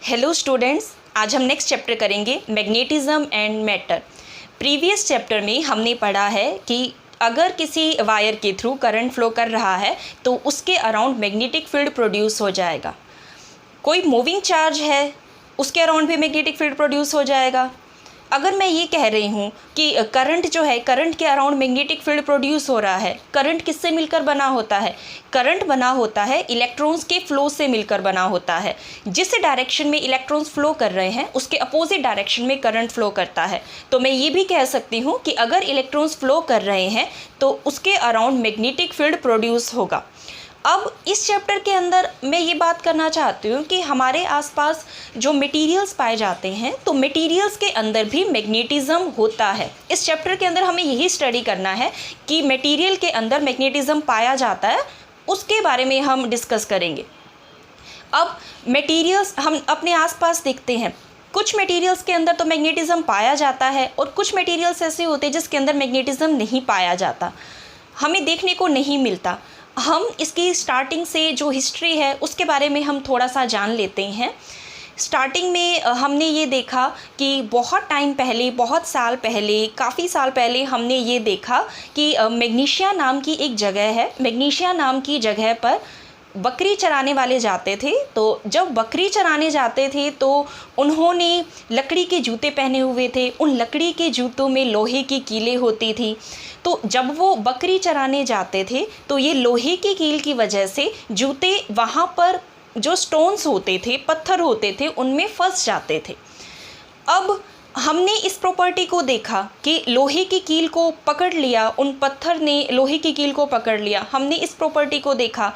Hello students, आज हम next chapter करेंगे magnetism and matter. Previous chapter में हमने पढ़ा है कि अगर किसी वायर के थ्रू करंट फ्लो कर रहा है तो उसके अराउंड मैग्नेटिक फील्ड प्रोड्यूस हो जाएगा। कोई मूविंग चार्ज है उसके अराउंड भी मैग्नेटिक फील्ड प्रोड्यूस हो जाएगा। अगर मैं ये कह रही हूँ कि करंट जो है, करंट के अराउंड मैग्नेटिक फील्ड प्रोड्यूस हो रहा है, करंट किससे मिलकर बना होता है? करंट बना होता है इलेक्ट्रॉन्स के फ्लो से मिलकर बना होता है। जिस डायरेक्शन में इलेक्ट्रॉन्स फ्लो कर रहे हैं उसके अपोजिट डायरेक्शन में करंट फ्लो करता है। तो मैं ये भी कह सकती हूँ कि अगर इलेक्ट्रॉन्स फ्लो कर रहे हैं तो उसके अराउंड मैग्नेटिक फील्ड प्रोड्यूस होगा। अब इस चैप्टर के अंदर मैं ये बात करना चाहती हूँ कि हमारे आसपास जो मटेरियल्स पाए जाते हैं तो मटेरियल्स के अंदर भी मैग्नेटिज्म होता है। इस चैप्टर के अंदर हमें यही स्टडी करना है कि मटेरियल के अंदर मैग्नेटिज्म पाया जाता है, उसके बारे में हम डिस्कस करेंगे। अब मटेरियल्स हम अपने आसपास देखते हैं, कुछ मटेरियल्स के अंदर तो मैग्नेटिज्म पाया जाता है और कुछ मटेरियल्स ऐसे होते हैं जिसके अंदर मैग्नेटिज्म नहीं पाया जाता, हमें देखने को नहीं मिलता। हम इसकी स्टार्टिंग से जो हिस्ट्री है उसके बारे में हम थोड़ा सा जान लेते हैं। स्टार्टिंग में हमने ये देखा कि बहुत टाइम पहले, बहुत साल पहले, काफ़ी साल पहले हमने ये देखा कि मैग्नीशिया नाम की एक जगह है। मैग्नीशिया नाम की जगह पर बकरी चराने वाले जाते थे। तो जब बकरी चराने जाते थे तो उन्होंने लकड़ी के जूते पहने हुए थे। उन लकड़ी के जूतों में लोहे की कीलें होती थी। तो जब वो बकरी चराने जाते थे तो ये लोहे की कील की वजह से जूते वहाँ पर जो स्टोन्स होते थे, पत्थर होते थे, उनमें फंस जाते थे। अब हमने इस प्रॉपर्टी को देखा कि लोहे की कील को पकड़ लिया, उन पत्थर ने लोहे की कील को पकड़ लिया। हमने इस प्रॉपर्टी को देखा।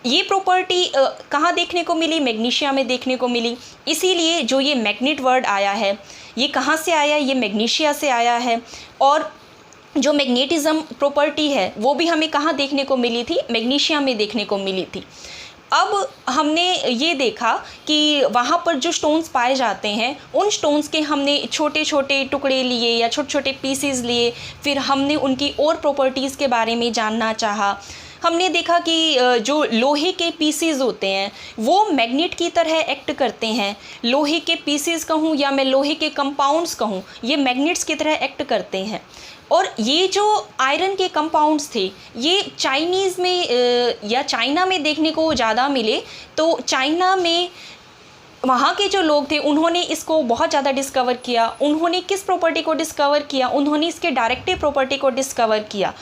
ये प्रॉपर्टी कहाँ देखने को मिली? मैग्नीशिया में देखने को मिली। इसीलिए जो ये मैग्नेट वर्ड आया है, ये कहाँ से आया? ये मैग्नीशिया से आया है। और जो मैग्नेटिज्म प्रॉपर्टी है वो भी हमें कहाँ देखने को मिली थी? मैग्नीशिया में देखने को मिली थी। अब हमने ये देखा कि वहाँ पर जो स्टोन्स पाए जाते हैं उन स्टोन्स के हमने छोटे छोटे टुकड़े लिए या छोटे छोटे पीसेस लिए। फिर हमने उनकी और प्रॉपर्टीज़ के बारे में जानना चाहा। हमने देखा कि जो लोहे के पीसेस होते हैं वो मैग्नेट की तरह एक्ट करते हैं। लोहे के पीसेस कहूँ या मैं लोहे के कंपाउंड्स कहूँ, ये मैग्नेट्स की तरह एक्ट करते हैं। और ये जो आयरन के कंपाउंड्स थे ये चाइनीज़ में या चाइना में देखने को ज़्यादा मिले। तो चाइना में वहाँ के जो लोग थे उन्होंने इसको बहुत ज़्यादा डिस्कवर किया। उन्होंने किस प्रॉपर्टी को डिस्कवर किया? उन्होंने इसके डायरेक्टिव प्रॉपर्टी को डिस्कवर किया।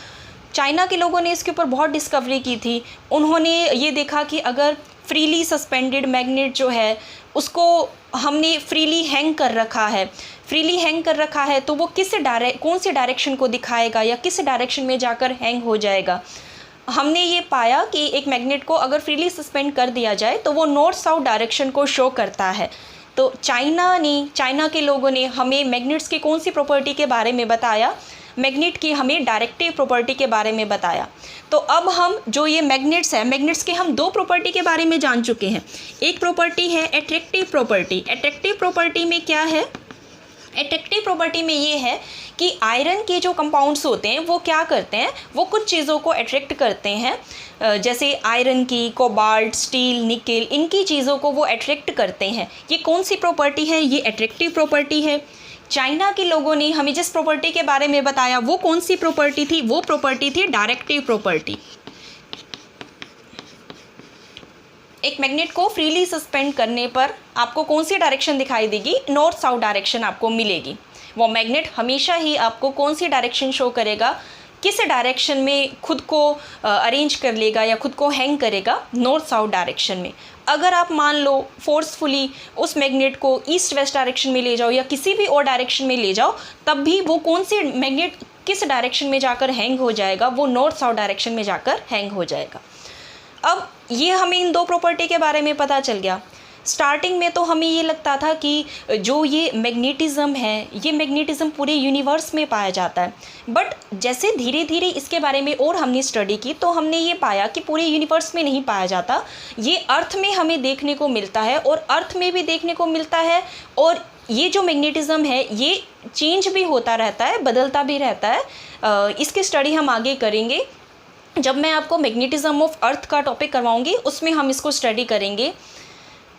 चाइना के लोगों ने इसके ऊपर बहुत डिस्कवरी की थी। उन्होंने ये देखा कि अगर फ्रीली सस्पेंडेड मैग्नेट जो है उसको हमने फ्रीली हैंग कर रखा है, तो वो कौन से डायरेक्शन को दिखाएगा या किस डायरेक्शन में जाकर हैंग हो जाएगा। हमने ये पाया कि एक मैग्नेट को अगर फ्रीली सस्पेंड कर दिया जाए तो वो नॉर्थ साउथ डायरेक्शन को शो करता है। तो चाइना के लोगों ने हमें मैग्नेट्स की कौन सी प्रॉपर्टी के बारे में बताया? मैग्नेट की हमें डायरेक्टिव प्रॉपर्टी के बारे में बताया। तो अब हम जो ये मैग्नेट्स है, मैग्नेट्स के हम दो प्रॉपर्टी के बारे में जान चुके हैं। एक प्रॉपर्टी है एट्रैक्टिव प्रॉपर्टी। एट्रैक्टिव प्रॉपर्टी में क्या है? एट्रैक्टिव प्रॉपर्टी में ये है कि आयरन के जो कंपाउंड्स होते हैं वो क्या करते हैं, वो कुछ चीज़ों को अट्रैक्ट करते हैं। जैसे आयरन की, कोबाल्ट, स्टील, निकेल, इनकी चीज़ों को वो अट्रैक्ट करते हैं। ये कौन सी प्रॉपर्टी है? ये एट्रैक्टिव प्रॉपर्टी है। चाइना के लोगों ने हमें जिस प्रॉपर्टी के बारे में बताया वो कौन सी प्रॉपर्टी थी? वो प्रॉपर्टी थी डायरेक्टिव प्रॉपर्टी। एक मैग्नेट को फ्रीली सस्पेंड करने पर आपको कौन सी डायरेक्शन दिखाई देगी? नॉर्थ साउथ डायरेक्शन आपको मिलेगी। वो मैग्नेट हमेशा ही आपको कौन सी डायरेक्शन शो करेगा, किस डायरेक्शन में खुद को अरेंज कर लेगा या खुद को हैंग करेगा? नॉर्थ साउथ डायरेक्शन में। अगर आप मान लो फोर्सफुली उस मैग्नेट को ईस्ट वेस्ट डायरेक्शन में ले जाओ या किसी भी और डायरेक्शन में ले जाओ, तब भी वो कौन सी मैग्नेट किस डायरेक्शन में जाकर हैंग हो जाएगा? वो नॉर्थ साउथ डायरेक्शन में जाकर हैंग हो जाएगा। अब ये हमें इन दो प्रॉपर्टी के बारे में पता चल गया। स्टार्टिंग में तो हमें ये लगता था कि जो ये मैग्नेटिज्म है, ये मैग्नेटिज्म पूरे यूनिवर्स में पाया जाता है। बट जैसे धीरे धीरे इसके बारे में और हमने स्टडी की तो हमने ये पाया कि पूरे यूनिवर्स में नहीं पाया जाता। ये अर्थ में हमें देखने को मिलता है और अर्थ में भी देखने को मिलता है। और ये जो मैग्नेटिज्म है ये चेंज भी होता रहता है, बदलता भी रहता है। इसकी स्टडी हम आगे करेंगे। जब मैं आपको मैग्नेटिज्म ऑफ अर्थ का टॉपिक करवाऊँगी उसमें हम इसको स्टडी करेंगे।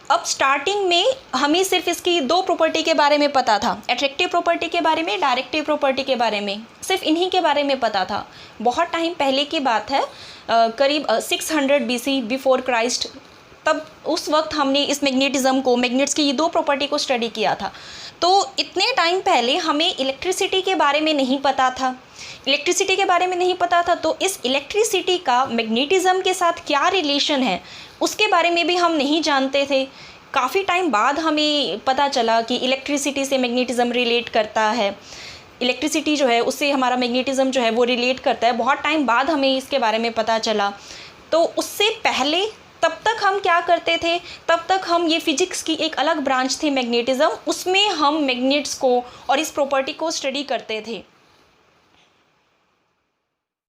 अब स्टार्टिंग में हमें सिर्फ इसकी दो प्रॉपर्टी के बारे में पता था, एट्रैक्टिव प्रॉपर्टी के बारे में, डायरेक्टिव प्रॉपर्टी के बारे में, सिर्फ इन्हीं के बारे में पता था। बहुत टाइम पहले की बात है, करीब 600 BC बिफोर क्राइस्ट, तब उस वक्त हमने इस मैग्नेटिज्म को, मैग्नेट्स की ये दो प्रॉपर्टी को स्टडी किया था। तो इतने टाइम पहले हमें इलेक्ट्रिसिटी के बारे में नहीं पता था, इलेक्ट्रिसिटी के बारे में नहीं पता था, तो इस इलेक्ट्रिसिटी का मैग्नेटिज्म के साथ क्या रिलेशन है उसके बारे में भी हम नहीं जानते थे। काफ़ी टाइम बाद हमें पता चला कि इलेक्ट्रिसिटी से मैग्नेटिज्म रिलेट करता है, इलेक्ट्रिसिटी जो है उससे हमारा मैग्नेटिज्म जो है वो रिलेट करता है। बहुत टाइम बाद हमें इसके बारे में पता चला। तो उससे पहले तब तक हम क्या करते थे, तब तक हम, ये फिजिक्स की एक अलग ब्रांच थी मैग्नेटिज्म, उसमें हम मैग्नेट्स को और इस प्रॉपर्टी को स्टडी करते थे।